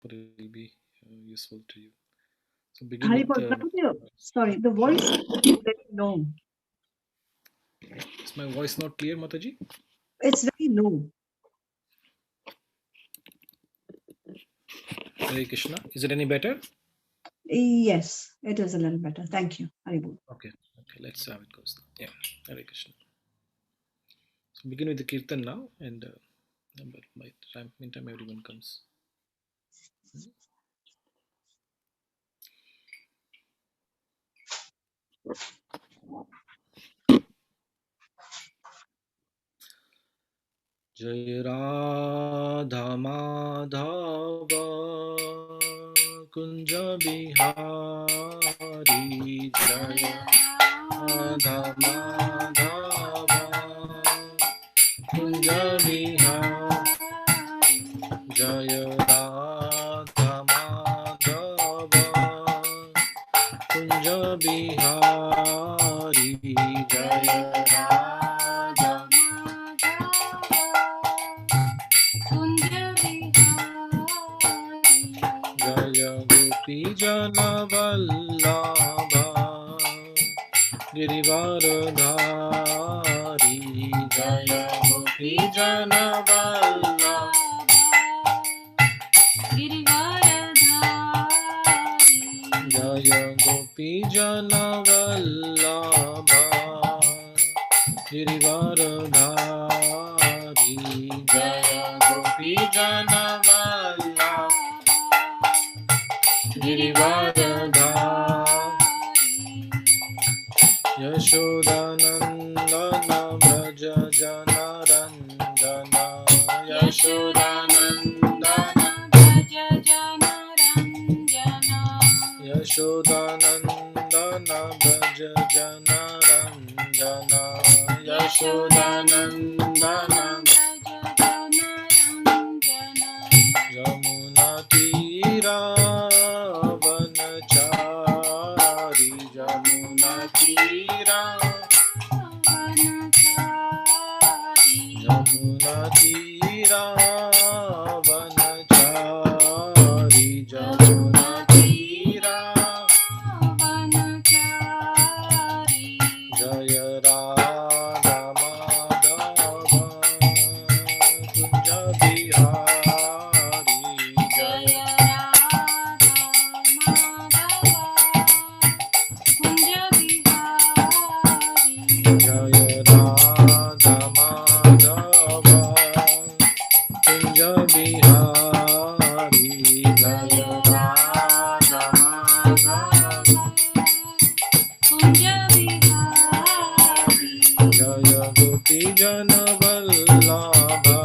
but it will be useful to you. So begin Haribol, with. sorry, the voice is very low. Is my voice not clear, Mataji? It's very low. Hare Krishna. Is it any better? Yes, it is a little better. Thank you, Haribol. Okay. Let's see how it goes. Yeah. Hare Krishna. So begin with the kirtan now, and by time, meantime, everyone comes. Jai Radha Madhava Kunja Bihari Jai Radha Madhava Kunja Bihari Jai Radha Madhava Kunja Bihari Jai Radha Jaya Gopi Jana Vallabha Girivaradhari Jaya Gopi Jana Vallabha Jaya Gopi Jana Vallabha Girivaradhari Jaya Gopi Jana Vallabha Girivaradhari Yashodanandana Braja Jana Ranjana Yashodanandana Yashodanandana Braja Jana Ranjana Yashodanandana Yamuna Tira Vanachari Yamuna Tira Yamuna Tira Vanachari Yamuna Tira Jaya Radha Madhava Kunja Bihari Jaya Jaya Radha Madhava Kunja Bihari Jaya Radha Madhava Jaya Gopi Jana Vallabha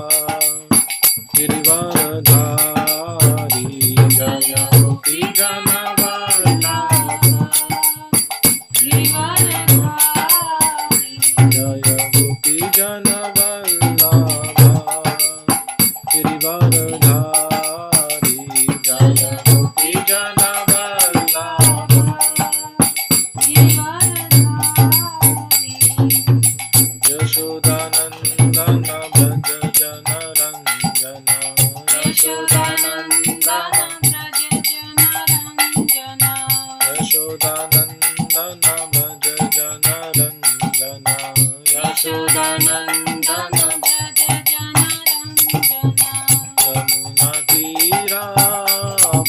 Girivaradhari Jaya Gopi Jana Vallabha Jaya Gopi Jana Vallabha Girivaradhari Jaya Gopi Jana Vallabha Yashodanandana Braja Jana Ranjana Yashodanandana Yashodanandana Braja Jana Ranjana Yashodanandana Yamuna Tira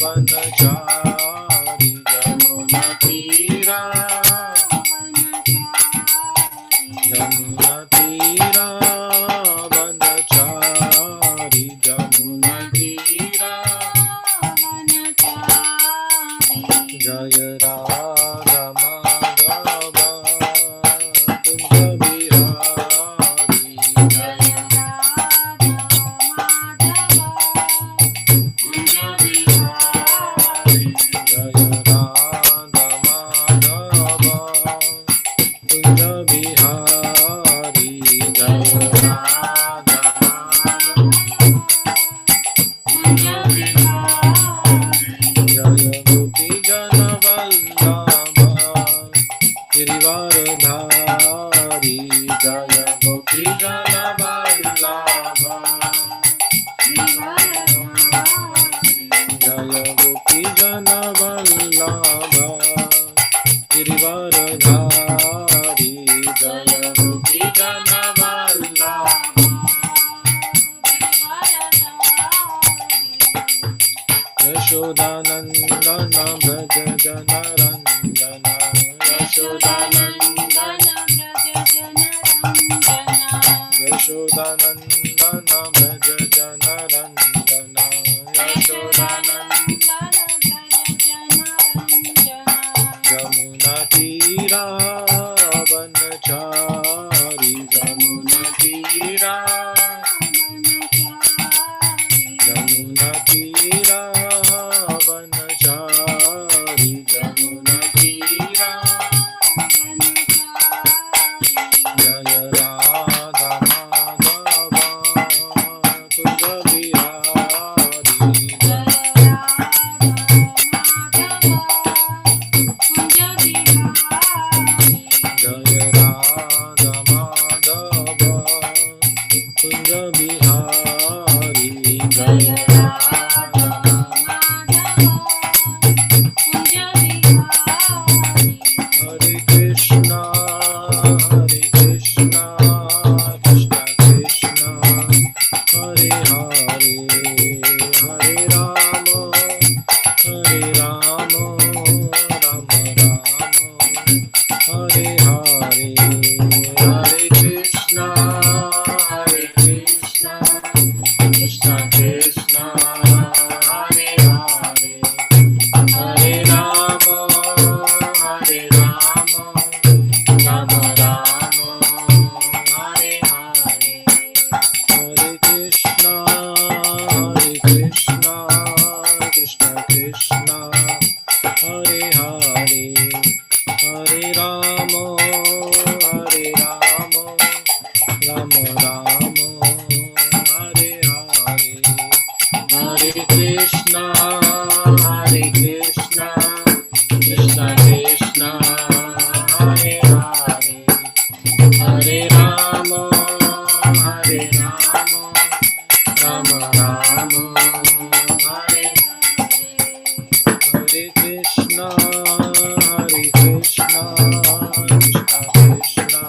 Vanachari Yamuna Tira Yamuna Tira Vanachari Yamuna Tira Jaya Radha Madhava Kunja Bihari Jaya Jaya Radha Madhava Kunja Bihari Jaya Radha Jaya Gopi Jana Vallabha Jaya Gopi Jana Vallabha Girivaradhari Jaya Gopi Jana Vallabha Yashodanandana Braja Jana Ranjana Yashodanandana Yashodanandana Braja Jana Ranjana Yashodanandana Jamuna Tira Vanachari Jamuna Tira Jamuna Tira Vanachari Jamuna Tira Jaya Radha Madhava Kunja Bihari Jaya Radha Madhava Kunja Bihari Jaya Radha Hare Krishna Krishna Krishna Hare Hare Hare Rama Rama Rama Hare Hare Hare Krishna Krishna Krishna Hare Hare Hare Rama Rama Rama Hare Hare Hare Krishna Krishna Krishna Hare Hare Hare Rama Rama Rama Hare Hare Hare Krishna Krishna Krishna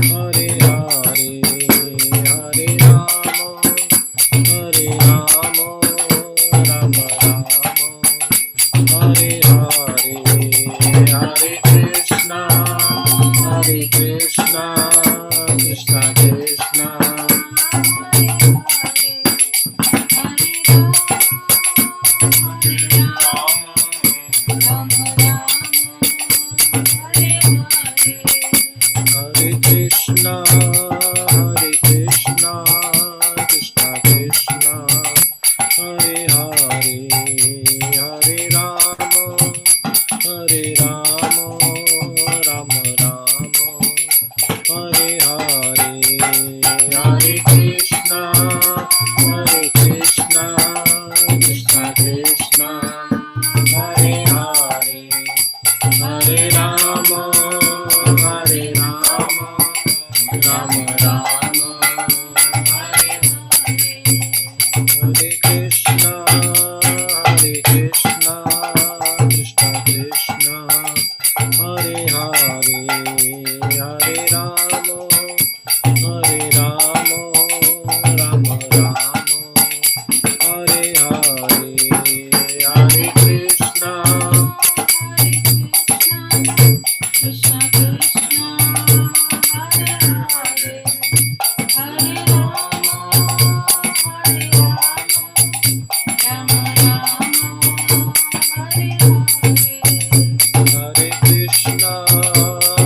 Hare Hare Hare Rama Rama Rama Hare Hare Krishna Krishna Krishna Hare Hare Hare Rama Rama Rama Hare Hare Hare Krishna Krishna Krishna Hare Krishna Krishna Krishna Hare Hare Hare Rama Rama Rama Hare Hare Hare Krishna Krishna Krishna Hare Hare Hare Rama Rama Rama Hare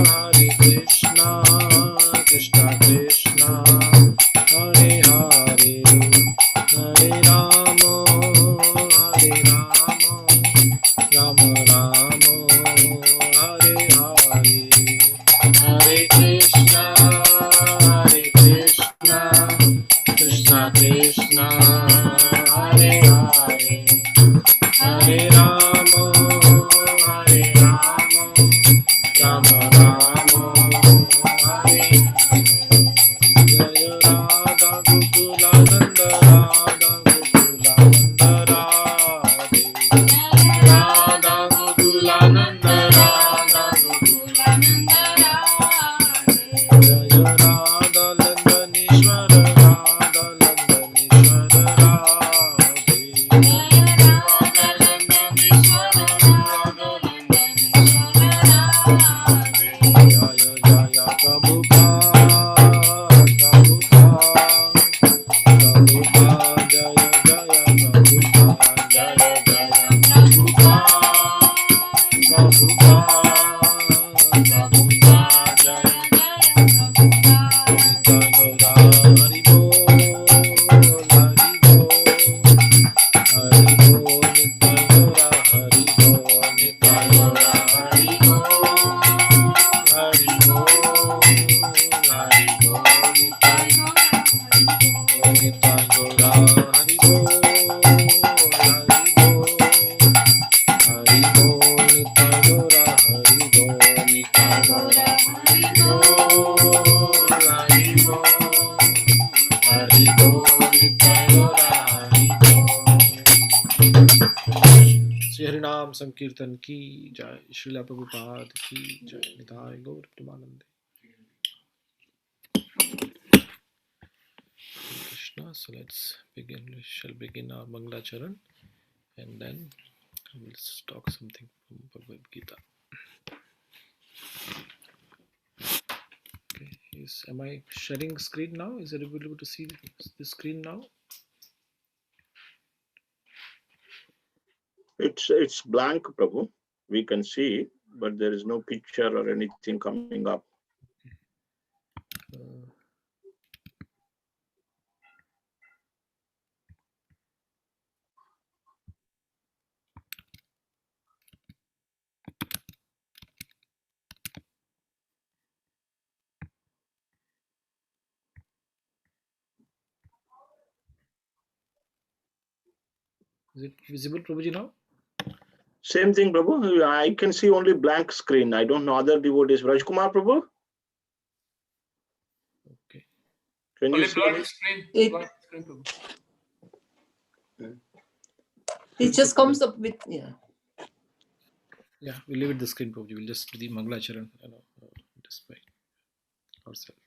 Hare Krishna Krishna Krishna Hare Hare Hare Rama Rama Rama Hare Hare Hare Krishna Krishna Krishna Hare Hare Hare Rama Rama Rama Hare Jaya Radha Gokula Nanda Radha Gokula Nanda Radhe Shri हरिनाम संकीर्तन की जय, श्रीला प्रभुपाद की जय, निताय गौर प्रेमानंदे। Krishna. So let's begin. We shall begin our Mangla Charan and then we'll talk something from Bhagavad Gita. Okay. Am I sharing screen now? Is it able to see the screen now? It's blank, Prabhu. We can see, but there is no picture or anything coming up. Is it visible, Prabhuji, now? Same thing, Prabhu. I can see only blank screen. I don't know other devotees. Rajkumar, Prabhu? Okay. Can Only you see blank screen. It- Blank screen, Prabhu. It just comes up with, yeah. Yeah, we'll leave it the screen, Prabhuji. We'll just do the Mangla Charan, just by ourselves.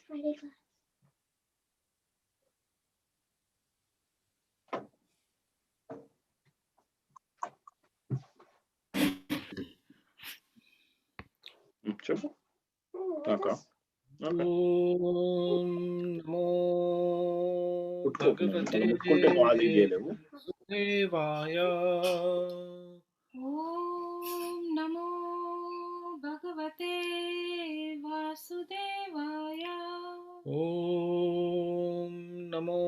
Prabhu? Okay. Okay. Om Namo Bhagavate Vasudevaya. Om Namo Bhagavate Vasudevaya. Om Namo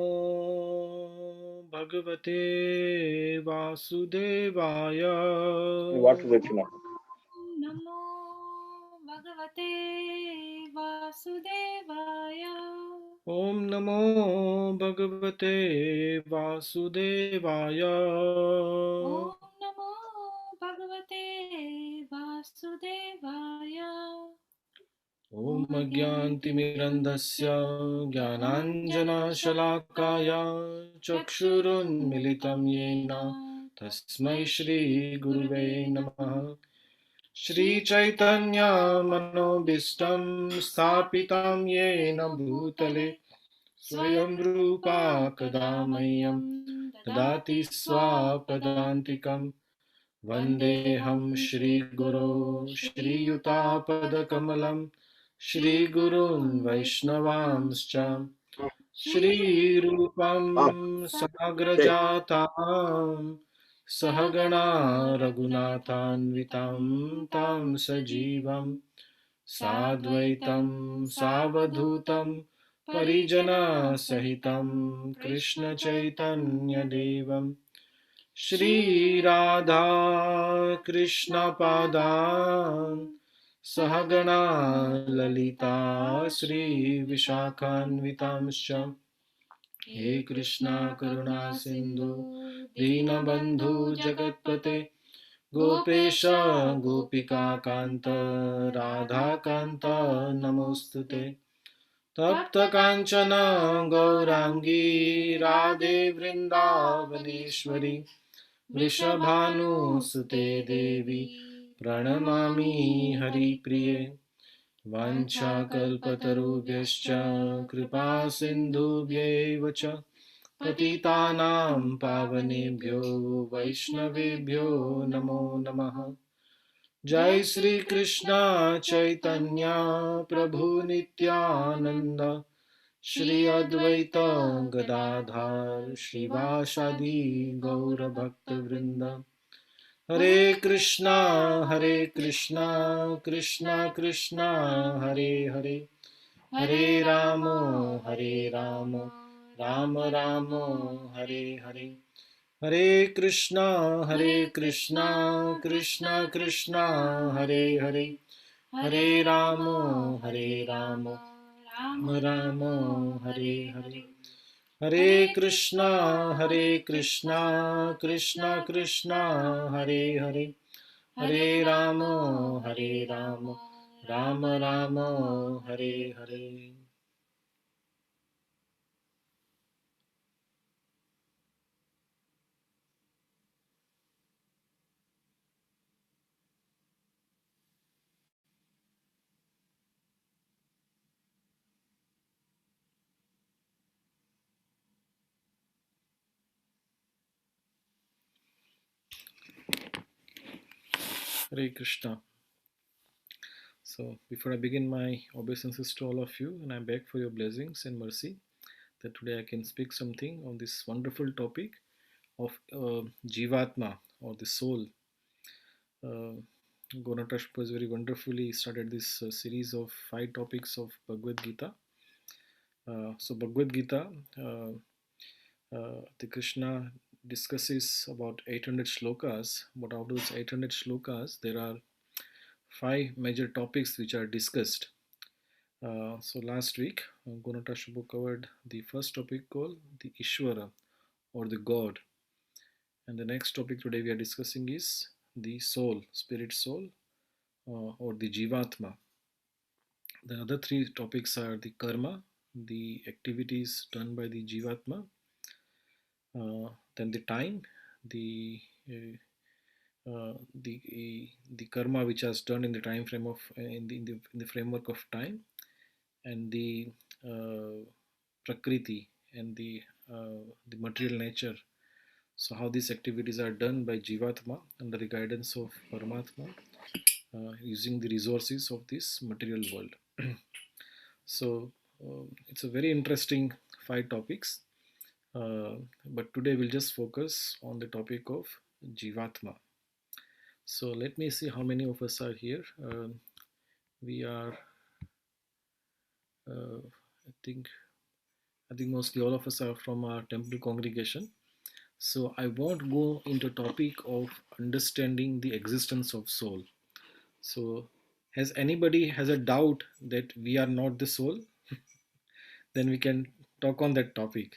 Bhagavate Vasudevaya. What is it now? Om Namo Bhagavate Vasudevaya. Om Namo Bhagavate Vasudevaya. Om Namo Bhagavate Vasudevaya. Om Agyantimirandasya Jnananjanashalakaya Chakshurunmilitam Yena Tasmai Shri Guruve Namaha. Shri Chaitanya Manobishtam Sthapitam Yena Bhutale Swayam Rupa Kadamayam Dadati Swapadantikam Vandeham Shri Guru Shri Yutapada Kamalam Shri Gurun Vaishnavamscha Shri Rupam Sagrajatam Sahagana Raghunathanvitam Tam Sajivam Sadvaitam Savadutam Parijana Sahitam Krishna Chaitanya Devam Shri Radha Krishna Padam Sahagana Lalita Shri Vishakhanvitamscha He Krishna Karuna Sindhu Dinabandhu Jagatpate Gopesha Gopika Kanta Radha Kanta Namostute Tapta Kanchana Gaurangi Radhe Vrindavaneshwari Vrishabhanu Sute Devi Pranamami Hari Priye Vancha Kalpatarubhyascha Kripa Sindhubhyeva cha Patitanam Pavanebhyo Vaishnavebhyo Namo Namaha. Jai Sri Krishna Chaitanya Prabhu Nityananda Shri Advaita Gadadhar Shivasadi Gaura Bhakta Vrinda. Hare Krishna Krishna Krishna Hare Hare Hare Ramo Ramo Ramo Hare Hare Hare Krishna Krishna Krishna Hare Hare Hare Ramo Ramo Hare Hare Hare Krishna Krishna Krishna Hare Hare Hare Ramo Ramo Ramo Hare Hare. Hare Krishna. So before I begin, my obeisances to all of you, and I beg for your blessings and mercy that today I can speak something on this wonderful topic of Jivatma, or the soul. Gonatash was very wonderfully started this series of 5 topics of Bhagavad Gita. So Bhagavad Gita, the Krishna discusses about 800 shlokas, but out of those 800 shlokas, there are 5 major topics which are discussed. So last week, Gunata Shubhu covered the first topic called the Ishvara, or the God. And the next topic today we are discussing is the soul, spirit soul, or the Jivatma. The other 3 topics are the karma, the activities done by the Jivatma, then the time, the the karma which has done in the time frame of in the framework of time, and the prakriti, and the material nature. So how these activities are done by Jivatma under the guidance of Paramatma, using the resources of this material world. So it's a very interesting 5 topics, but today we'll just focus on the topic of Jivatma. So let me see how many of us are here. We are, I think mostly all of us are from our temple congregation. So I won't go into topic of understanding the existence of soul. So has anybody has a doubt that we are not the soul? Then we can talk on that topic.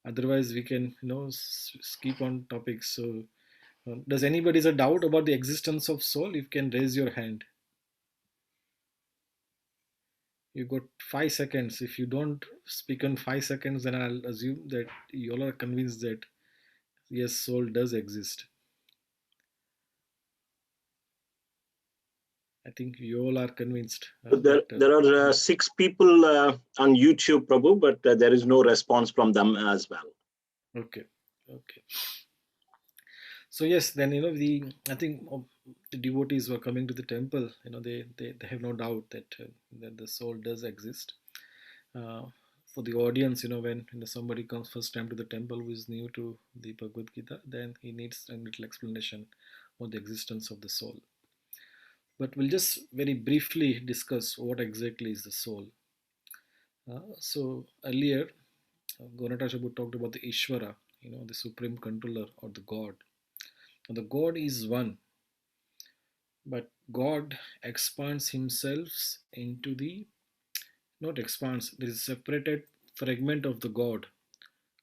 Otherwise, we can skip on topics. So does anybody has a doubt about the existence of soul? You can raise your hand. You got 5 seconds. If you don't speak in 5 seconds, then I'll assume that you all are convinced that yes, soul does exist. I think you all are convinced. There are 6 people on YouTube, Prabhu, but there is no response from them as well. Okay. So yes, then I think the devotees who are coming to the temple, they have no doubt that the soul does exist. For the audience, when somebody comes first time to the temple who is new to the Bhagavad Gita, then he needs a little explanation on the existence of the soul. But we'll just very briefly discuss what exactly is the soul. So earlier, Gonata Prabhu talked about the Ishvara, the supreme controller, or the God. Now, the God is one, but God expands himself into the, not expands, there is a separated fragment of the God,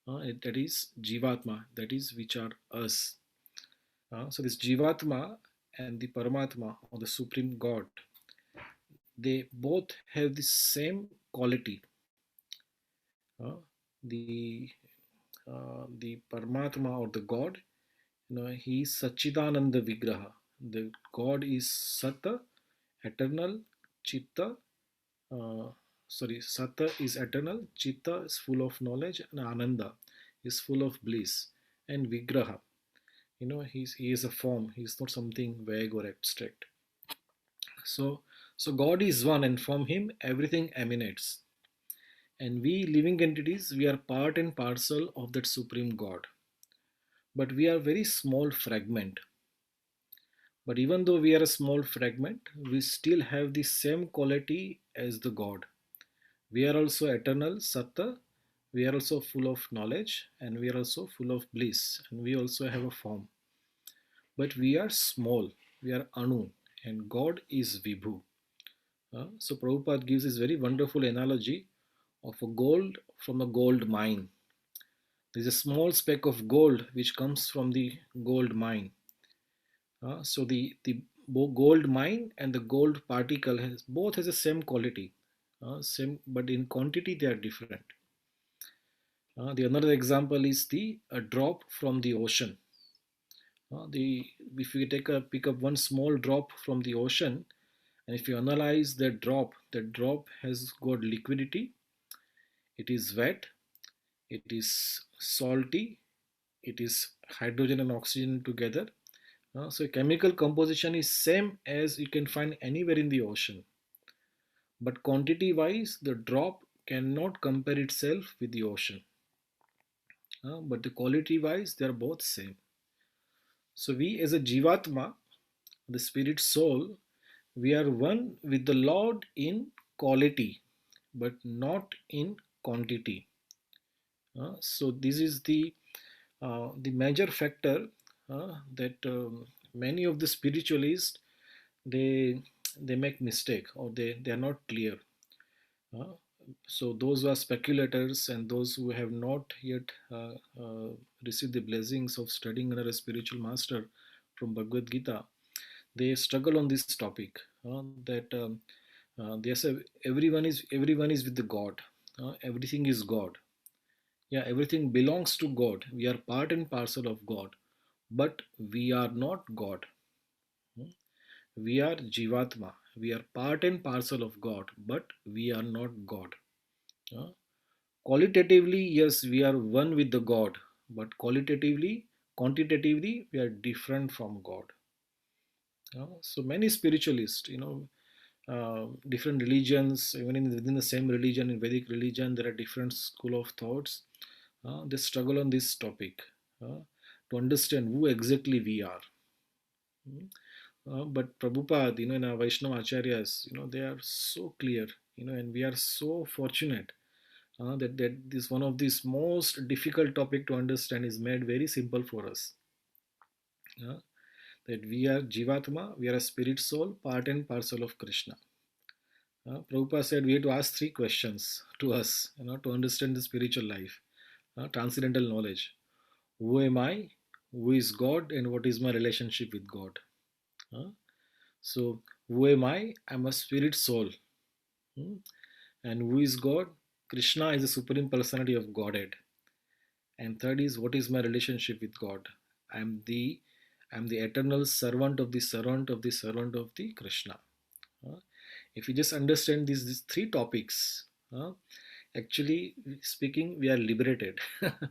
that is Jivatma, that is which are us. So this Jivatma and the Paramatma, or the supreme God, they both have the same quality. The Paramatma, or the God, he is Sachidananda Vigraha. The God is Sata, eternal, Chitta. Sata is eternal, Chitta is full of knowledge, and Ananda is full of bliss, and Vigraha, he is a form. He is not something vague or abstract. So God is one, and from him everything emanates. And we living entities, we are part and parcel of that supreme God. But we are very small fragment. But even though we are a small fragment, we still have the same quality as the God. We are also eternal, Satta. We are also full of knowledge, and we are also full of bliss, and we also have a form. But we are small. We are Anu, and God is Vibhu. So Prabhupada gives this very wonderful analogy of a gold from a gold mine. There is a small speck of gold which comes from the gold mine. So the gold mine and the gold particle both has the same quality, same, but in quantity they are different. The another example is the a drop from the ocean. If we pick up one small drop from the ocean, and if you analyze that drop has got liquidity. It is wet, it is salty, it is hydrogen and oxygen together, So chemical composition is same as you can find anywhere in the ocean, but quantity wise the drop cannot compare itself with the ocean. But the quality wise they are both same. So we as a jivatma, the spirit soul, we are one with the Lord in quality, but not in quantity. So this is the major factor that many of the spiritualists they they make mistake, or they are not clear. Uh, so those who are speculators and those who have not yet received the blessings of studying under a spiritual master from Bhagavad Gita, they struggle on this topic. That They say everyone is with the God. Everything is God. Yeah, everything belongs to God. We are part and parcel of God, but we are not God. Hmm? We are Jivatma. We are part and parcel of God, but we are not God. Uh, Qualitatively, yes, we are one with the God, but quantitatively, we are different from God. So many spiritualists, different religions, even within the same religion, in Vedic religion, there are different school of thoughts. They struggle on this topic uh, to understand who exactly we are. Mm. But Prabhupada, in our Vaishnava Acharyas, they are so clear, and we are so fortunate that this one of these most difficult topic to understand is made very simple for us. Uh, that we are Jivatma, we are a spirit soul, part and parcel of Krishna. Prabhupada said we have to ask three questions to us, to understand the spiritual life, transcendental knowledge. Who am I? Who is God? And what is my relationship with God? Uh, so, who am I? I'm a spirit soul. Hmm? And who is God? Krishna is the supreme personality of Godhead. And third is, what is my relationship with God? I'm the eternal servant of the servant of the servant of the Krishna. Uh, if you just understand these three topics, actually speaking, we are liberated.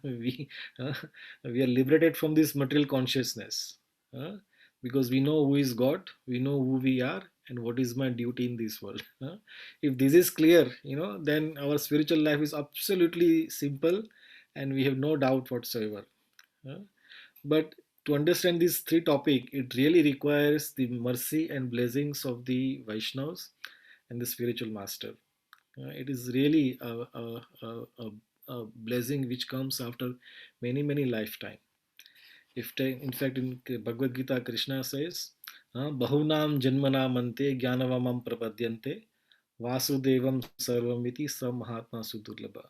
we uh, we are liberated from this material consciousness, uh, because we know who is God, we know who we are, and what is my duty in this world. If this is clear, then our spiritual life is absolutely simple, and we have no doubt whatsoever. uh. But to understand these three topics, it really requires the mercy and blessings of the Vaishnavas and the spiritual master. It is really a blessing which comes after many, many lifetime. In fact, in Bhagavad Gita, Krishna says, Bahunam Janmanam Ante Jnanavamam Prapadyante Vasudevam Sarvamiti Sam Mahatma Sudurlabha.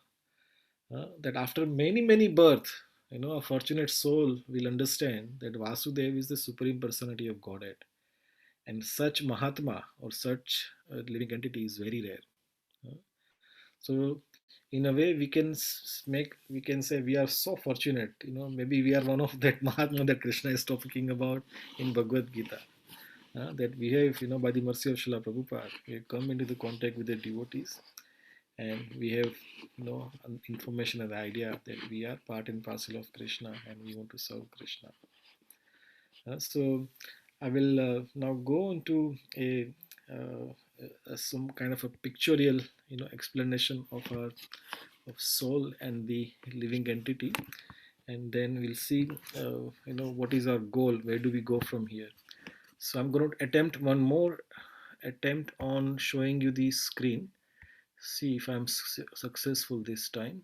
That after many, many birth, a fortunate soul will understand that Vasudev is the supreme personality of Godhead. And such Mahatma or such living entity is very rare. Uh, So, in a way, we can say we are so fortunate. Maybe we are one of that Mahatma that Krishna is talking about in Bhagavad Gita. That we have, by the mercy of Srila Prabhupada, we have come into the contact with the devotees, and we have, information and the idea that we are part and parcel of Krishna, and we want to serve Krishna. So, I will now go into some kind of a pictorial, explanation of soul and the living entity, and then we'll see, what is our goal, where do we go from here. So I'm going to attempt one more attempt on showing you the screen, see if I'm successful this time.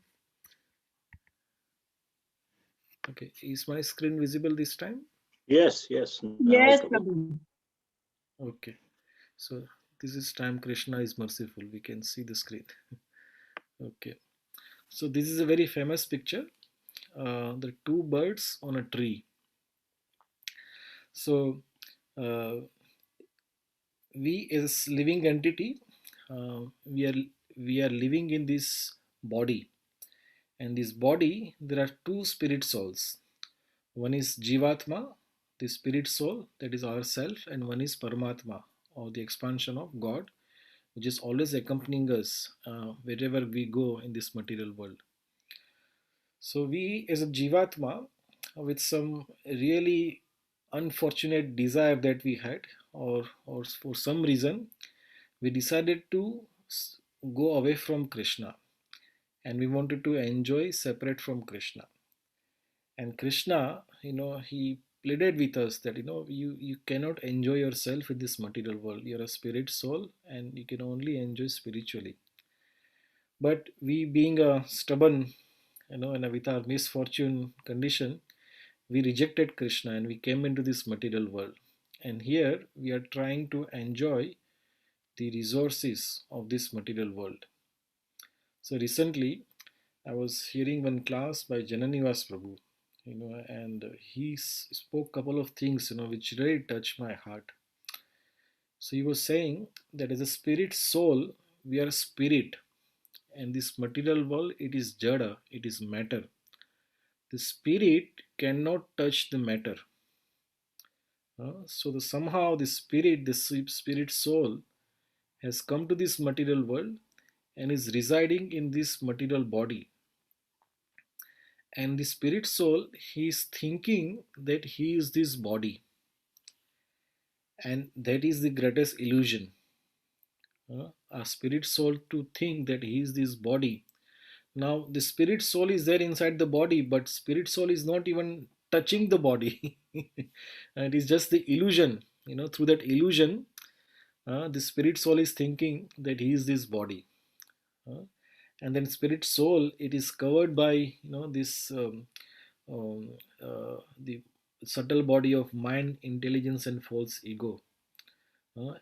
Okay, is my screen visible this time? Yes, yes. Now, Yes, Prabhu. Prabhu. Okay, so this is time Krishna is merciful, we can see the screen. Okay, so this is a very famous picture, the two birds on a tree. So uh, we as living entity, uh, we are we are living in this body, and this body there are two spirit souls. One is Jivatma, the spirit soul, that is ourself, and one is Paramatma, or the expansion of God, which is always accompanying us wherever we go in this material world. So we as a Jivatma, with some really unfortunate desire that we had, or for some reason, we decided to go away from Krishna, and we wanted to enjoy separate from Krishna. And Krishna, he pleaded with us that, you cannot enjoy yourself in this material world. You're a spirit soul, and you can only enjoy spiritually. But we, being a stubborn, and with our misfortune condition, we rejected Krishna and we came into this material world. And here we are trying to enjoy the resources of this material world. So recently, I was hearing one class by Jananivas Prabhu, and he spoke couple of things, which really touched my heart. So he was saying that as a spirit soul, we are spirit, and this material world, it is jada, it is matter. The spirit cannot touch the matter. Somehow the spirit, the spirit soul, has come to this material world and is residing in this material body. And the spirit soul, he is thinking that he is this body, and that is the greatest illusion. A spirit soul to think that he is this body. Now the spirit soul is there inside the body, but spirit soul is not even touching the body. It is just the illusion. Through that illusion, the spirit soul is thinking that he is this body. And then spirit soul, it is covered by this the subtle body of mind, intelligence, and false ego.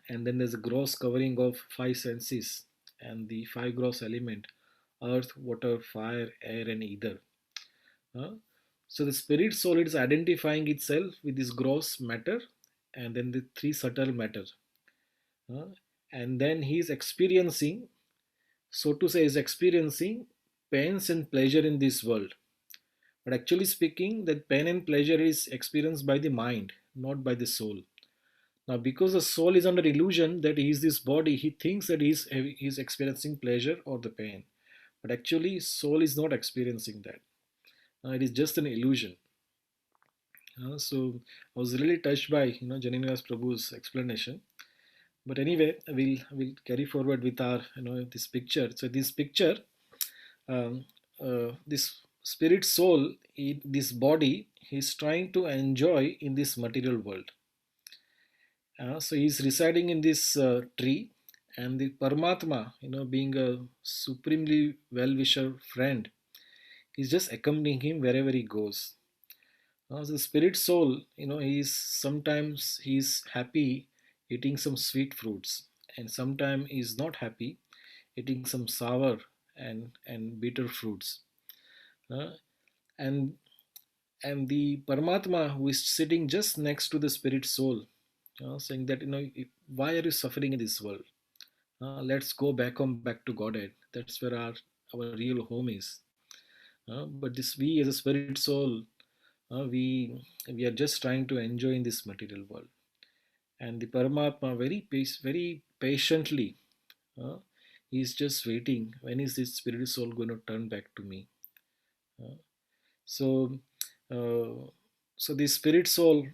And then there's a gross covering of five senses and the five gross element: earth, water, fire, air, and ether. Uh, so the spirit soul is identifying itself with this gross matter and then the three subtle matter. Uh, and then he is experiencing, so to say, is experiencing pains and pleasure in this world. But actually speaking, that pain and pleasure is experienced by the mind, not by the soul. Now, because the soul is under illusion that he is this body, he thinks that he is experiencing pleasure or the pain. But actually, soul is not experiencing that. It is just an illusion. So I was really touched by Janina's Prabhu's explanation. But anyway, we'll carry forward with our this picture. So this picture, this spirit soul in this body, he's trying to enjoy in this material world. So he's residing in this tree, and the Paramatma, being a supremely well-wisher friend, he's just accompanying him wherever he goes. The spirit soul, he's happy eating some sweet fruits, and sometimes he's not happy eating some sour and bitter fruits. Uh, and and the Paramatma, who is sitting just next to the spirit soul, saying that why are you suffering in this world? Let's go back home, back to Godhead. That's where our real home is. But this, we as a spirit soul, we are just trying to enjoy in this material world. And the Paramatma very patiently, uh, he's just waiting. When is this spirit soul going to turn back to me? Uh, so uh, so the spirit soul,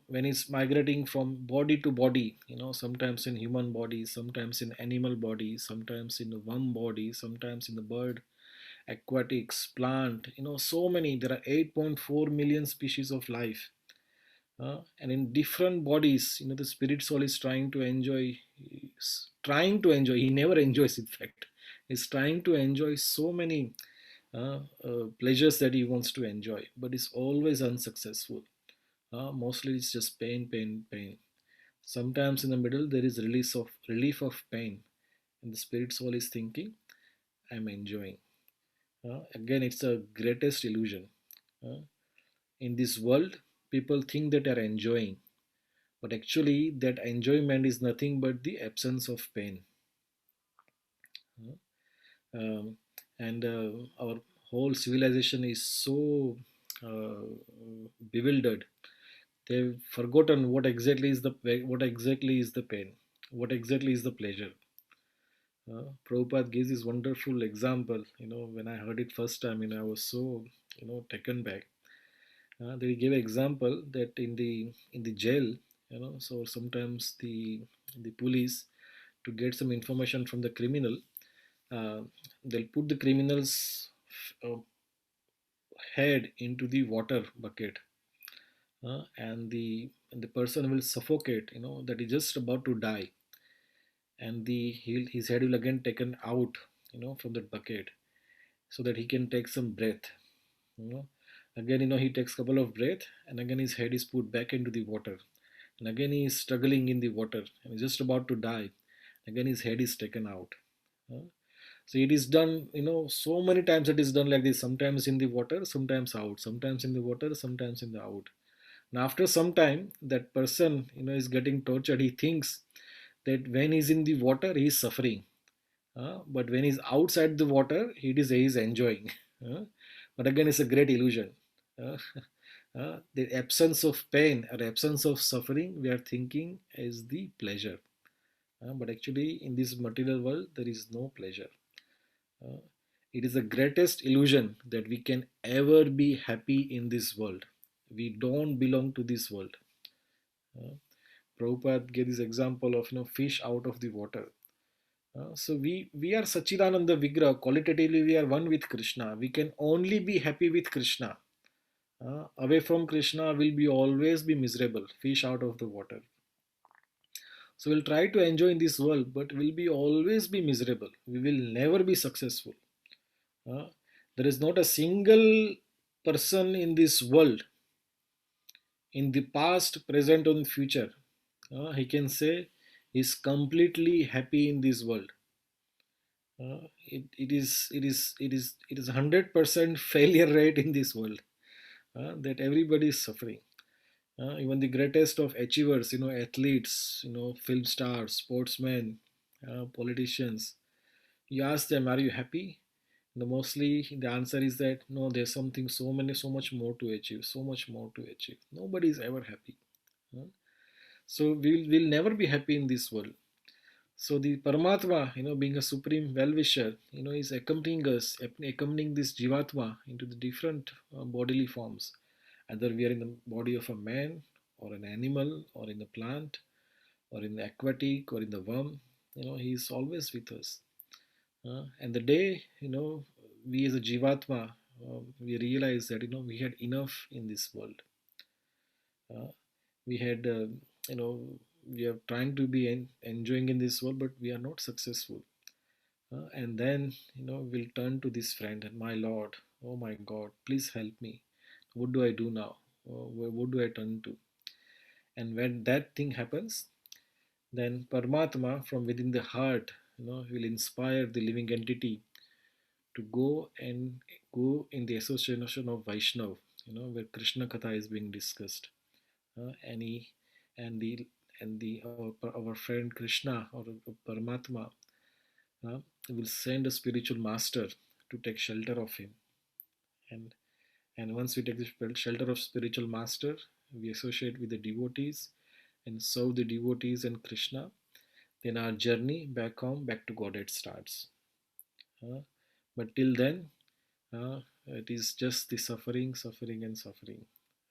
when it's migrating from body to body, sometimes in human body, sometimes in animal body, sometimes in the worm body, sometimes in the bird, aquatics, plant, so many, there are 8.4 million species of life. And in different bodies, the spirit soul is trying to enjoy, he never enjoys, in fact, he's trying to enjoy so many pleasures that he wants to enjoy, but is always unsuccessful. Mostly it's just pain, pain, pain. Sometimes in the middle there is relief of pain, and the spirit soul is thinking, I'm enjoying. Again, it's a greatest illusion. Uh, in this world, people think that they are enjoying, but actually that enjoyment is nothing but the absence of pain. Uh, um, and our whole civilization is so uh, bewildered. They've forgotten what exactly is the pain, what exactly is the pleasure. Prabhupada gives this wonderful example. When I heard it first time, I was so taken back. They give an example that in the jail, so sometimes the police, to get some information from the criminal, uh, they'll put the criminal's uh, head into the water bucket, and the person will suffocate, that is just about to die, and his head will again taken out, from that bucket, so that he can take some breath. you know Again, he takes couple of breath, and again his head is put back into the water, and again he is struggling in the water and is just about to die. Again his head is taken out. Uh, so it is done, so many times it is done like this, sometimes in the water, sometimes out, sometimes in the water, sometimes in the out. And after some time, that person, is getting tortured. He thinks that when he's in the water he is suffering, but when he's outside the water, he is enjoying. Uh, but again, it's a great illusion. Uh, the absence of pain or absence of suffering, we are thinking is the pleasure. But actually, in this material world, there is no pleasure. Uh, it is the greatest illusion that we can ever be happy in this world. We don't belong to this world. Uh, Prabhupada gave this example of, fish out of the water. So we are Sachidananda Vigraha. Qualitatively, we are one with Krishna. We can only be happy with Krishna. Away from Krishna, will be always be miserable, fish out of the water. So we'll try to enjoy in this world, but will be always be miserable. We will never be successful. Uh, there is not a single person in this world, in the past, present, or future, he can say is completely happy in this world. It is 100% failure rate in this world, that everybody is suffering. Even the greatest of achievers, athletes, film stars, sportsmen, politicians, you ask them, are you happy? Mostly the answer is that no, there's something, so much more to achieve, so much more to achieve. Nobody is ever happy. uh, so we'll never be happy in this world. So the Paramatma, being a supreme well-wisher, is accompanying us, accompanying this Jivatma into the different bodily forms. Either we are in the body of a man, or an animal, or in a plant, or in the aquatic, or in the worm. He is always with us. And the day, we as a Jivatma, we realize that, we had enough in this world. Uh, we had, you know, we are trying to be enjoying in this world, but we are not successful. And then, we'll turn to this friend and, my Lord, oh my God, please help me. What do I do now? What do I turn to? And when that thing happens, then Paramatma from within the heart, will inspire the living entity to go in the association of Vaishnav, where Krishna Katha is being discussed. And he and the our friend Krishna, or Paramatma, uh, will send a spiritual master to take shelter of him. And once we take the shelter of spiritual master, we associate with the devotees and serve the devotees and Krishna. Then our journey back home, back to Godhead starts. Uh, but till then, it is just the suffering, suffering, and suffering.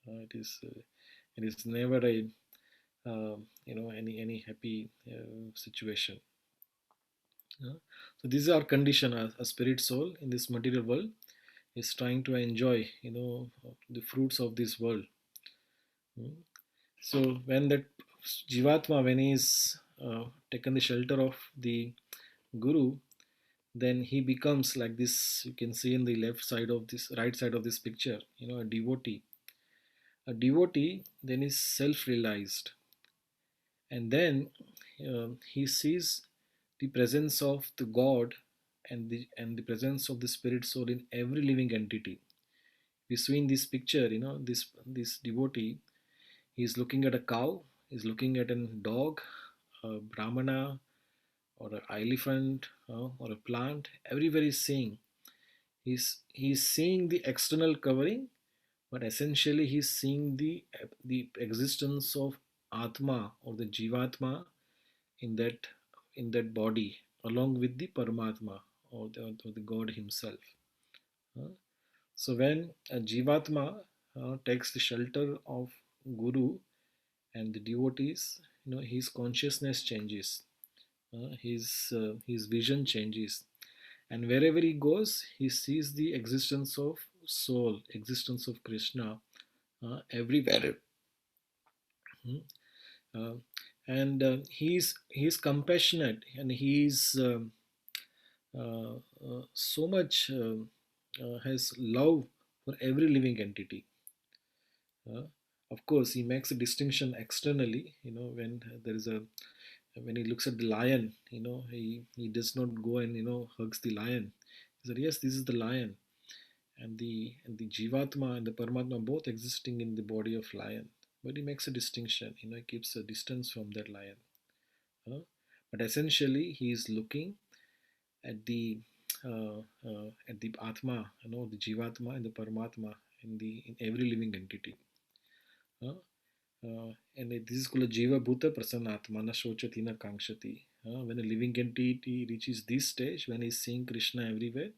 It is never a any happy situation. So this is our condition as a spirit soul in this material world, is trying to enjoy, the fruits of this world. Mm. So when that Jivatma, when he is taken the shelter of the Guru, then he becomes like this. You can see in the left side of this, right side of this picture, a devotee. A devotee then is self-realized, and then he sees the presence of the God, and the presence of the spirit soul in every living entity. We see in this picture, this devotee, he is looking at a cow, he's looking at a dog, a brahmana, or an elephant, or a plant. Everywhere he's seeing. He's seeing the external covering, but essentially he's seeing the existence of Atma, or the Jivatma, in that body, along with the Paramatma, or the God himself. Uh, So when a Jivatma takes the shelter of Guru and the devotees, his consciousness changes, his vision changes, and wherever he goes, he sees the existence of soul, existence of Krishna everywhere. Hmm. Uh, and he's compassionate, and he's so much has love for every living entity. Uh, of course, he makes a distinction externally. When there is a when he looks at the lion, he does not go and hugs the lion. He said, "Yes, this is the lion," and the Jivatma and the Paramatma both existing in the body of lion. But he makes a distinction. He keeps a distance from that lion. Uh, but essentially, he is looking at the Atma, the Jivatma and the Paramatma in every living entity. Uh, and this is called a Jiva Bhuta Prasanatma na Shochati na Kankshati. When a living entity reaches this stage, when he's seeing Krishna everywhere,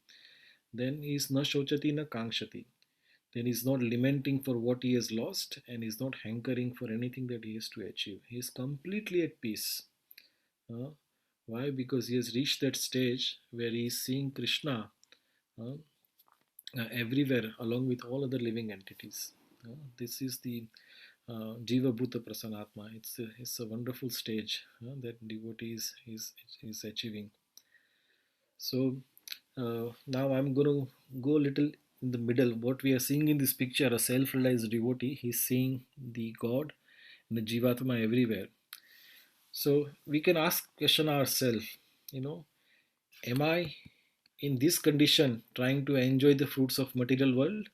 then he's na Shochati na Kankshati. Then he's not lamenting for what he has lost, and he's not hankering for anything that he has to achieve. He is completely at peace. Uh, why? Because he has reached that stage where he is seeing Krishna uh, everywhere along with all other living entities. This is the Jiva Bhuta Prasanatma. It's a wonderful stage that devotees is achieving. So now I'm going to go a little in the middle. What we are seeing in this picture, a self-realized devotee, he's seeing the God and the Jivatma everywhere. So we can ask question ourselves, am I in this condition trying to enjoy the fruits of material world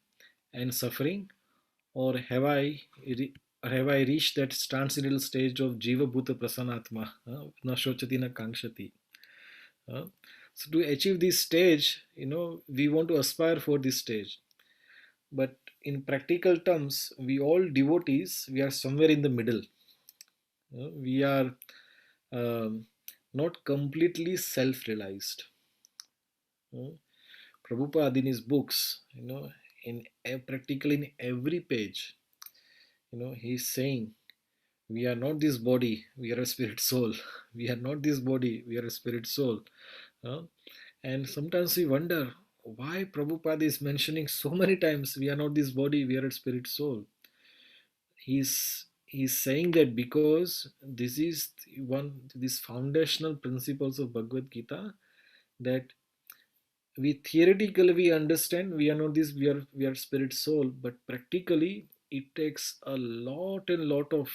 and suffering, or have I reached that transcendental stage of Jiva Bhuta Prasanatma, na Shochati na Kankshati? Uh, so to achieve this stage, we want to aspire for this stage. But in practical terms, we all devotees, we are somewhere in the middle. We are um, not completely self-realized. Prabhupada in his books, practically in every page, he's saying, we are not this body, we are a spirit soul. We are not this body, we are a spirit soul. Uh, and sometimes we wonder why Prabhupada is mentioning so many times, we are not this body, we are a spirit soul. He's saying that because this is these foundational principles of Bhagavad Gita, that we theoretically we understand we are not this, we are spirit soul, but practically it takes a lot and lot of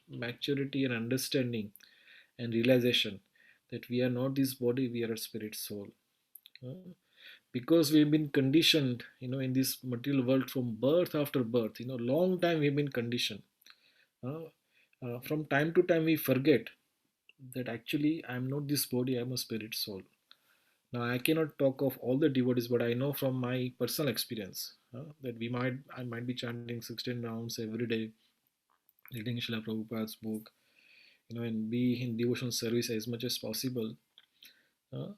maturity and understanding and realization that we are not this body, we are a spirit soul. Uh, because we've been conditioned in this material world from birth after birth, long time we've been conditioned. Uh, from time to time we forget that actually I'm not this body, I'm a spirit soul. Now I cannot talk of all the devotees, but I know from my personal experience that I might be chanting 16 rounds every day, reading Srila Prabhupada's book, and be in devotional service as much as possible. Uh,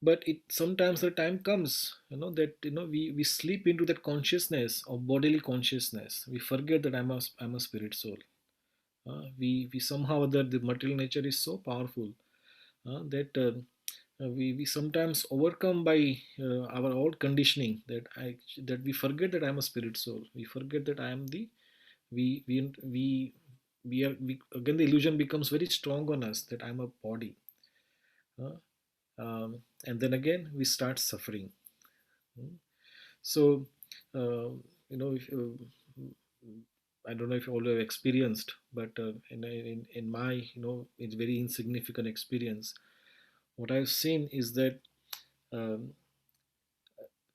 but it sometimes the time comes, that we slip into that consciousness of bodily consciousness. We forget that I'm a spirit soul. We somehow that the material nature is so powerful that we sometimes overcome by our old conditioning that we forget that I'm a spirit soul. We forget that I am the we again the illusion becomes very strong on us that I'm a body. Uh, and then again we start suffering. Mm. So if I don't know if you all have experienced, but in my it's very insignificant experience, what I've seen is that um,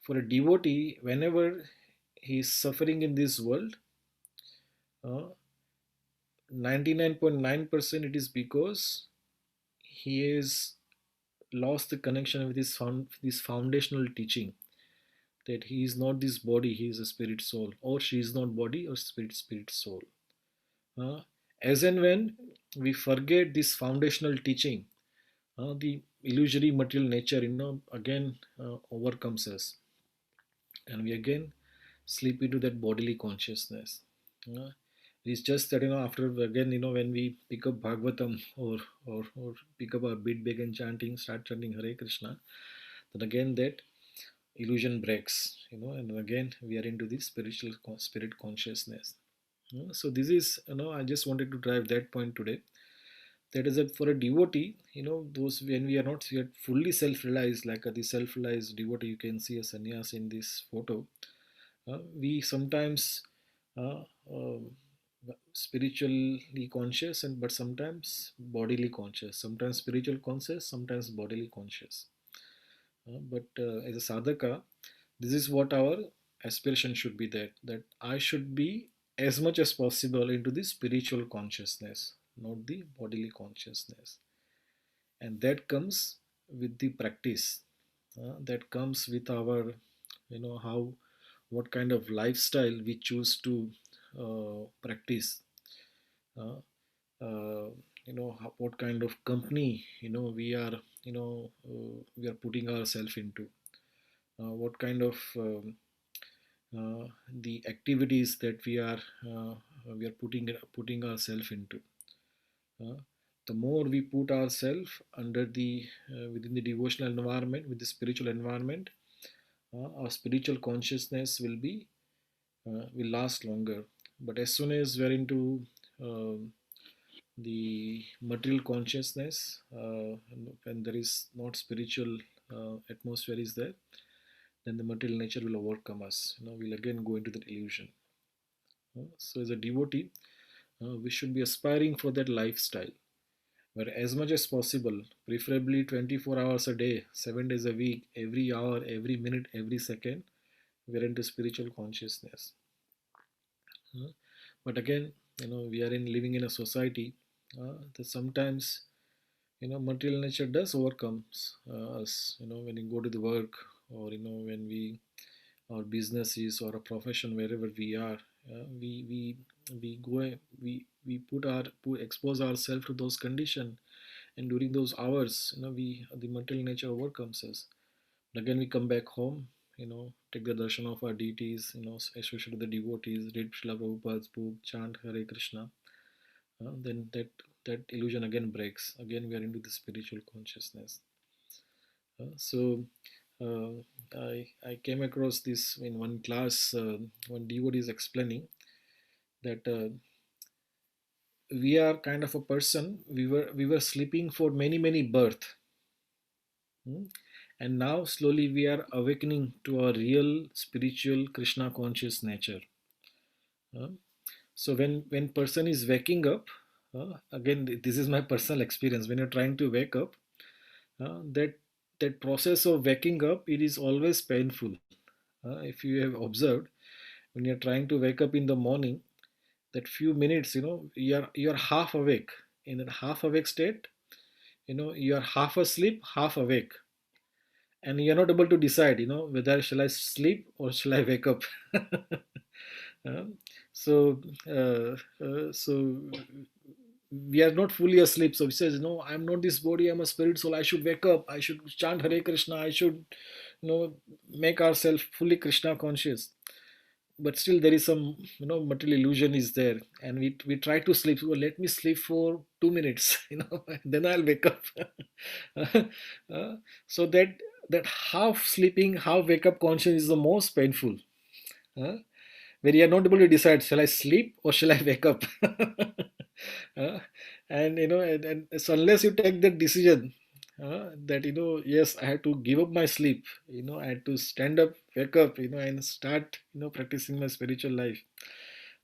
for a devotee, whenever he is suffering in this world, uh, 99.9% it is because he has lost the connection with this foundational teaching that he is not this body, he is a spirit soul, or she is not body or spirit soul. Uh, as and when we forget this foundational teaching, the illusory material nature, again overcomes us, and we again slip into that bodily consciousness. Uh, it's just that, after again, when we pick up Bhagavatam, or pick up a beat, begin chanting, start chanting Hare Krishna, then again that illusion breaks, and again we are into the spirit consciousness. So this is, I just wanted to drive that point today. That is that for a devotee, those when we are not yet fully self-realized, like the self-realized devotee, you can see a sannyas in this photo. We sometimes uh, um, spiritually conscious, and but sometimes bodily conscious, sometimes spiritual conscious, sometimes bodily conscious. But as a sadhaka, this is what our aspiration should be, that I should be as much as possible into the spiritual consciousness, not the bodily consciousness. And that comes with the practice. That comes with our, how, what kind of lifestyle we choose to practice. Uh, uh, what kind of company, we are putting ourselves into. What kind of the activities that we are putting ourselves into. Uh, the more we put ourselves under the within the devotional environment, with the spiritual environment, our spiritual consciousness will last longer. But as soon as we're into um the material consciousness, when there is not spiritual atmosphere is there, then the material nature will overcome us. We'll again go into that illusion. So as a devotee, we should be aspiring for that lifestyle where as much as possible, preferably 24 hours a day, 7 days a week, every hour, every minute, every second, we're into spiritual consciousness. But again, we are living in a society that sometimes, material nature does overcomes us. When you go to the work, or when we our businesses or a profession, wherever we are, we go we expose ourselves to those conditions, and during those hours, we the material nature overcomes us. But again, we come back home, take the darshan of our deities, especially the devotees, read Srila Prabhupada's book, chant Hare Krishna. Then that illusion again breaks. Again, we are into the spiritual consciousness. So I came across this in one class. One devotee is explaining that we are kind of a person. We were sleeping for many births, and now slowly we are awakening to our real spiritual Krishna conscious nature. Uh, so when person is waking up, again this is my personal experience. When you're trying to wake up, that process of waking up, it is always painful. If you have observed, when you're trying to wake up in the morning, that few minutes, you're half awake. In that half awake state, you're half asleep, half awake, and you're not able to decide, whether shall I sleep or shall I wake up. Um, so so we are not fully asleep. So he says, no, I'm not this body, I'm a spirit soul, I should wake up, I should chant Hare Krishna, I should, make ourselves fully Krishna conscious. But still there is some, material illusion is there, and we try to sleep. So let me sleep for 2 minutes, then I'll wake up. Uh, so that half sleeping, half wake up conscious is the most painful. uh, where you are not able to decide, shall I sleep or shall I wake up? Uh, and and so unless you take that decision, that yes, I have to give up my sleep, I had to stand up, wake up, and start practicing my spiritual life,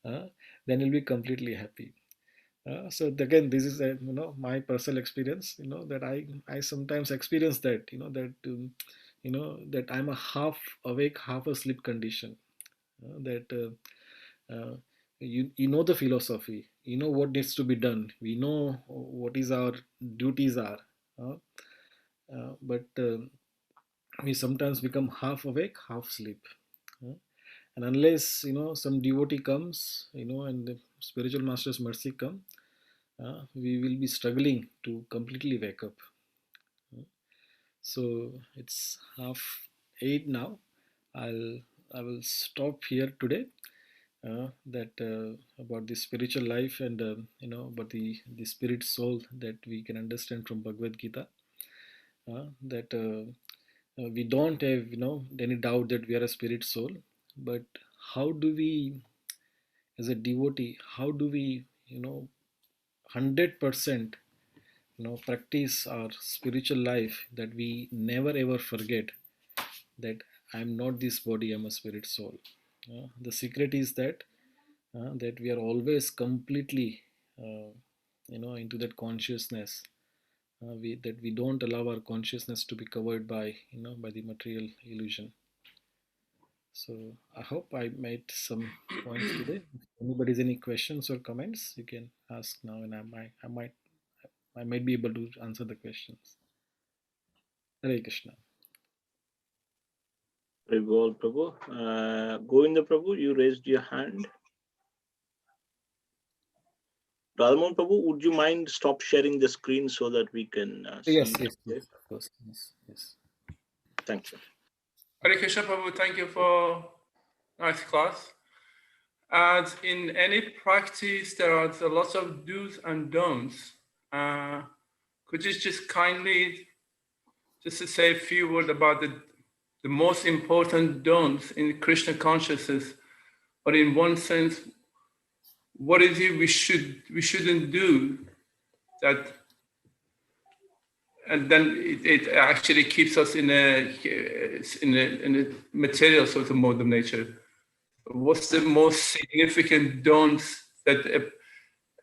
uh, then you'll be completely happy. So again, this is my personal experience, that I sometimes experience that, that I'm a half awake, half asleep condition. That you know the philosophy, what needs to be done, we know what is our duties are, uh, but we sometimes become half awake, half sleep. uh, and unless some devotee comes, and the spiritual master's mercy come, we will be struggling to completely wake up. uh, so it's half 8 now. I'll I will stop here today. That about the spiritual life and about the spirit soul that we can understand from Bhagavad Gita. That we don't have any doubt that we are a spirit soul, but how do we, as a devotee, how do we 100% practice our spiritual life, that we never ever forget that I'm not this body, I'm a spirit soul. The secret is that we are always completely into that consciousness, that we don't allow our consciousness to be covered by by the material illusion. So I hope I made some points today. If anybody's any questions or comments, you can ask now, and I might be able to answer the questions. Hare Krishna. Very well, Prabhu. Govinda Prabhu, you raised your hand. Radhamohan Prabhu, would you mind stop sharing the screen so that we can see Yes, you? yes, yes, of course. Yes. Thank you. Hare Krishna Prabhu, thank you for nice class. As in any practice, there are a lot of do's and don'ts. Could you just kindly just to say a few words about the most important don'ts in Krishna consciousness, or in one sense, what is it we shouldn't do that, and then it actually keeps us in a material sort of mode of nature. What's the most significant don'ts that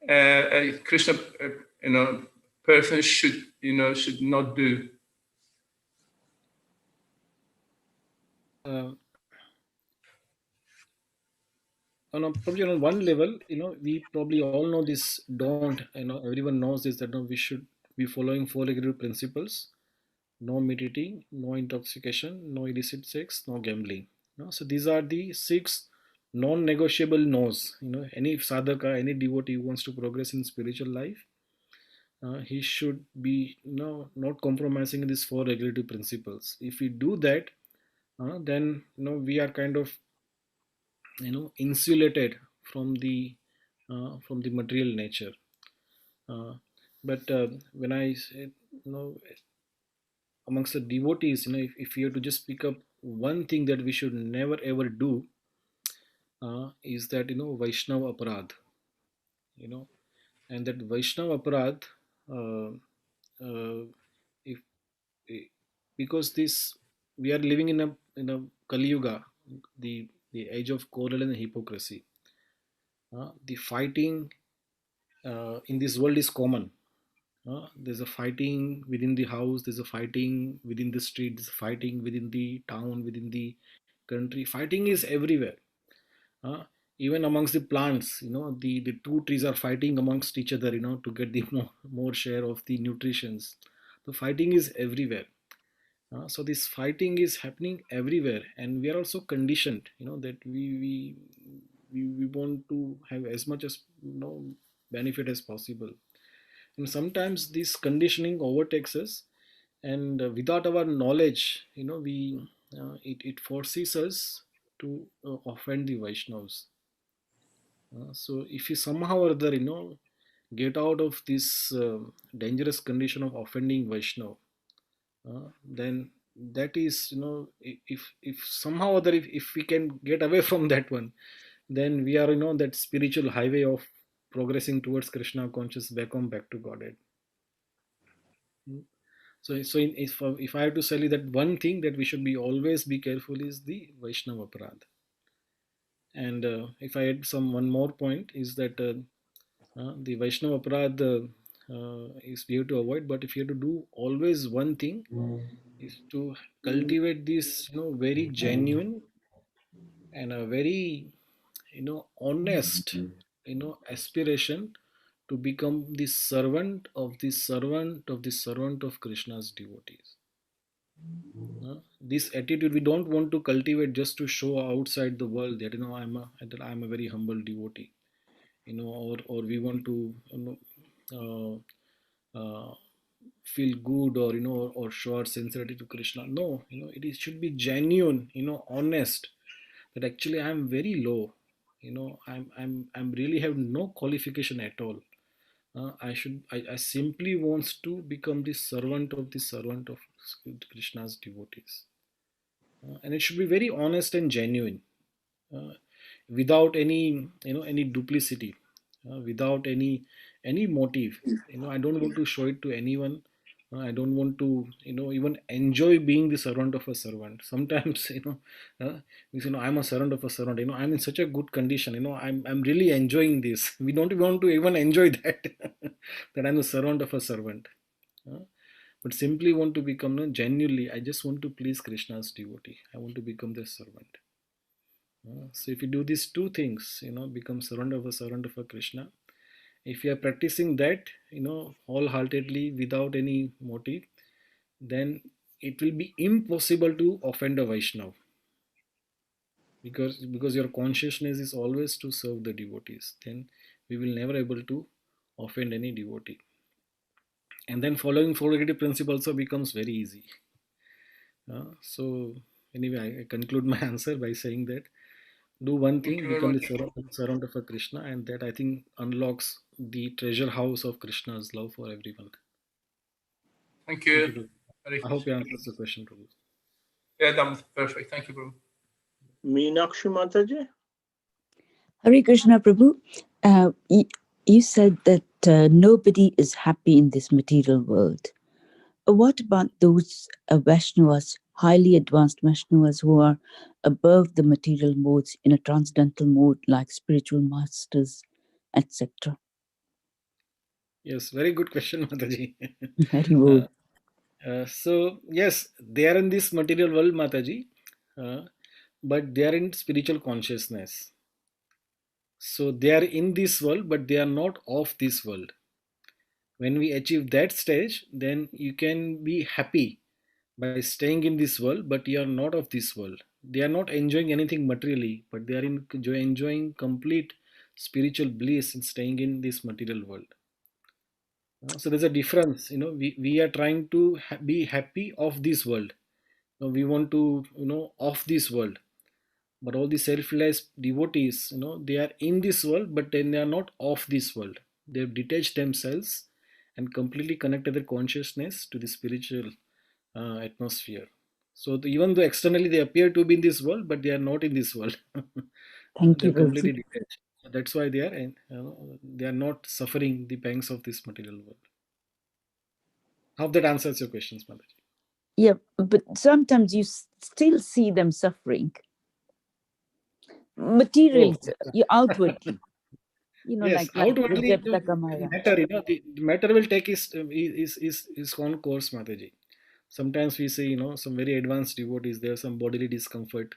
a Krishna person should not do? Probably on one level, we probably all know this don't, everyone knows this, that we should be following four regulative principles: no meat eating, no intoxication, no illicit sex, no gambling. So these are the six non-negotiable no's. Any sadhaka, any devotee who wants to progress in spiritual life, he should be not compromising these four regulative principles. If we do that, then we are kind of insulated from the material nature. uh, but when I say, amongst the devotees, if you have to just pick up one thing that we should never ever do, is that Vaishnava aparadh. And that Vaishnava aparadh, uh, uh, if eh, because this, we are living in a Kali Yuga, the age of quarrel and hypocrisy. The fighting in this world is common. There's a fighting within the house, there's a fighting within the street, there's a fighting within the town, within the country. Fighting is everywhere. Uh, Even amongst the plants, the two trees are fighting amongst each other, to get the more share of the nutritions. The fighting is everywhere. So this fighting is happening everywhere, and we are also conditioned, that we want to have as much as benefit as possible. And sometimes this conditioning overtakes us, and without our knowledge, we it forces us to offend the Vaishnavas. So if you somehow or other get out of this dangerous condition of offending Vaishnav, then that is, if somehow or other, if we can get away from that one, then we are that spiritual highway of progressing towards Krishna conscious, back to Godhead. If I have to tell you that one thing that we should be always be careful is the Vaishnava Aparadh. And if I add one more point is that the Vaishnava Aparadh is we have to avoid, but if you have to do always one thing is to cultivate this very genuine and a very honest aspiration to become the servant of the servant of the servant of Krishna's devotees. This attitude we don't want to cultivate just to show outside the world that I'm a very humble devotee, or we want to feel good, or or show our sincerity to Krishna. No, it should be genuine, honest. that actually I'm very low. I'm really have no qualification at all. I simply wants to become the servant of Krishna's devotees. And it should be very honest and genuine, uh, without any duplicity, without any motive. I don't want to show it to anyone. I don't want to even enjoy being the servant of a servant. Sometimes because, I'm a servant of a servant. I'm in such a good condition. I'm really enjoying this. We don't want to even enjoy that that I'm a servant of a servant. uh, but simply want to become, genuinely, I just want to please Krishna's devotee. I want to become their servant. So if you do these two things, become servant of a Krishna. If you are practicing that, wholeheartedly without any motive, then it will be impossible to offend a Vaishnav, because your consciousness is always to serve the devotees. Then we will never able to offend any devotee. And then following four negative principle also becomes very easy. So anyway, I conclude my answer by saying that do one Thank thing, you very become much. the servant of a Krishna, and that I think unlocks the treasure house of Krishna's love for everyone. Thank Thank you. you, Prabhu. Hare I hope you Krishna. answers the question, Prabhu. Yeah, that was perfect. Thank you, Prabhu. Meenakshi Mataji? Hare Krishna, Prabhu. You said that nobody is happy in this material world. What about those Vaishnavas, highly advanced Vaishnavas who are above the material modes in a transcendental mode like spiritual masters, etc.? Yes, very good question, Mataji. Very uh, well. so yes, they are in this material world, Mataji, uh, but they are in spiritual consciousness. So they are in this world, but they are not of this world. When we achieve that stage, then you can be happy by staying in this world, but you are not of this world. They are not enjoying anything materially, but they are enjoying complete spiritual bliss in staying in this material world. So there's a difference. We are trying to be happy of this world. We want to, of this world. But all the self-realized devotees, they are in this world, but then they are not of this world. They've detached themselves and completely connected their consciousness to the spiritual atmosphere. So even though externally they appear to be in this world, but they are not in this world. Thank They're you, completely Prabhuji. detached. So that's why they are not suffering the pangs of this material world. Hope that answers your questions, Mataji. Yeah, but sometimes you still see them suffering. Materially, Oh, outwardly. yes, Like outwardly, Vijayapta Kamaya. matter, the matter will take his own course, Mataji. Sometimes we see, some very advanced devotees, there some bodily discomfort,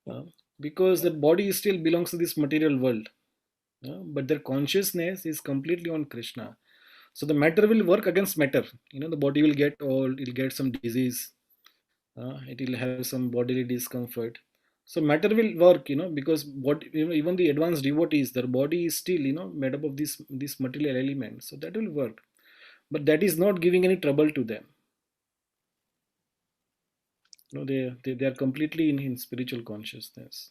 uh, because that body still belongs to this material world, but their consciousness is completely on Krishna. So the matter will work against matter. The body will get old, it'll get some disease, it will have some bodily discomfort. So matter will work, because what even the advanced devotees, their body is still made up of this material element, so that will work, but that is not giving any trouble to them. They are completely in spiritual consciousness.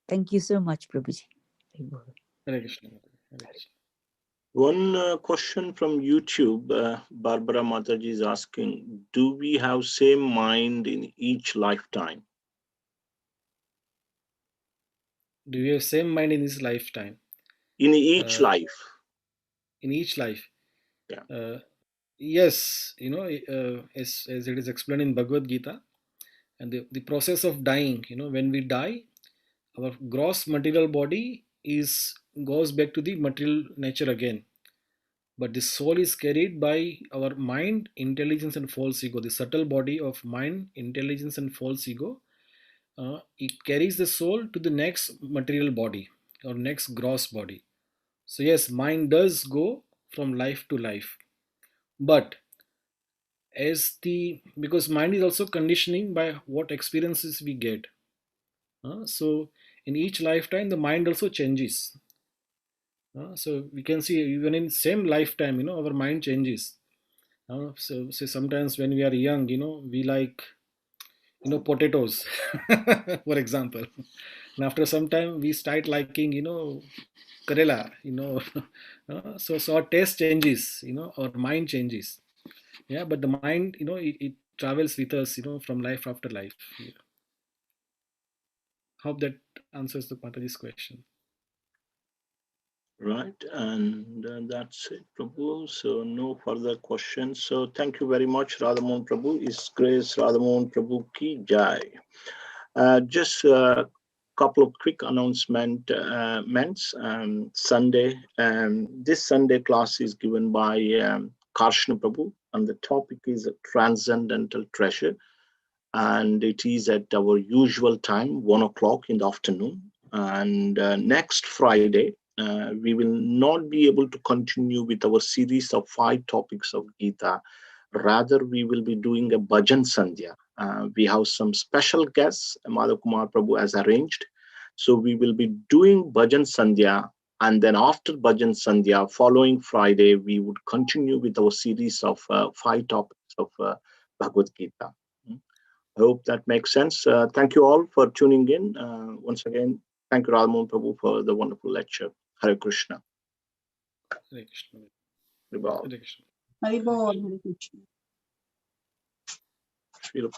Thank you so much, Prabhuji. Hare Krishna. Hare Krishna. One question from YouTube, Barbara Mataji is asking, do we have same mind in each lifetime? Do you have same mind in this lifetime? In each life? In each life? Yeah. Yes, as it is explained in Bhagavad Gita, and the process of dying, when we die, our gross material body goes back to the material nature again, but the soul is carried by our mind, intelligence, and false ego. The subtle body of mind, intelligence, and false ego, it carries the soul to the next material body or next gross body. So yes, mind does go from life to life, but because mind is also conditioning by what experiences we get. So in each lifetime, the mind also changes. So we can see even in same lifetime, our mind changes. So say sometimes when we are young, we like potatoes, for example. And after some time, we start liking, Karela, so our taste changes, our mind changes. Yeah, but the mind, it travels with us, from life after life. Yeah. Hope that answers the Mataji's question. Right, and that's it, Prabhu. So no further questions. So thank you very much, Radhamohan Prabhu. His Grace Radhamohan Prabhu ki jai. Just a couple of quick announcements. Sunday, this Sunday class is given by Karshna Prabhu, and the topic is Transcendental Treasure, and it is at our usual time, 1 o'clock in the afternoon. And next Friday, we will not be able to continue with our series of 5 topics of Gita. Rather, we will be doing a Bhajan Sandhya. We have some special guests, Madhav Kumar Prabhu has arranged. So we will be doing Bhajan Sandhya, and then after Bhajan Sandhya, following Friday, we would continue with our series of 5 topics of Bhagavad Gita. I hope that makes sense. Thank you all for tuning in. Once again, thank you, Radhamohan Prabhu, for the wonderful lecture. Hare Krishna. Hare Krishna. Hare Hare Krishna. Haribol, Hare Krishna. Srila Prabhupada.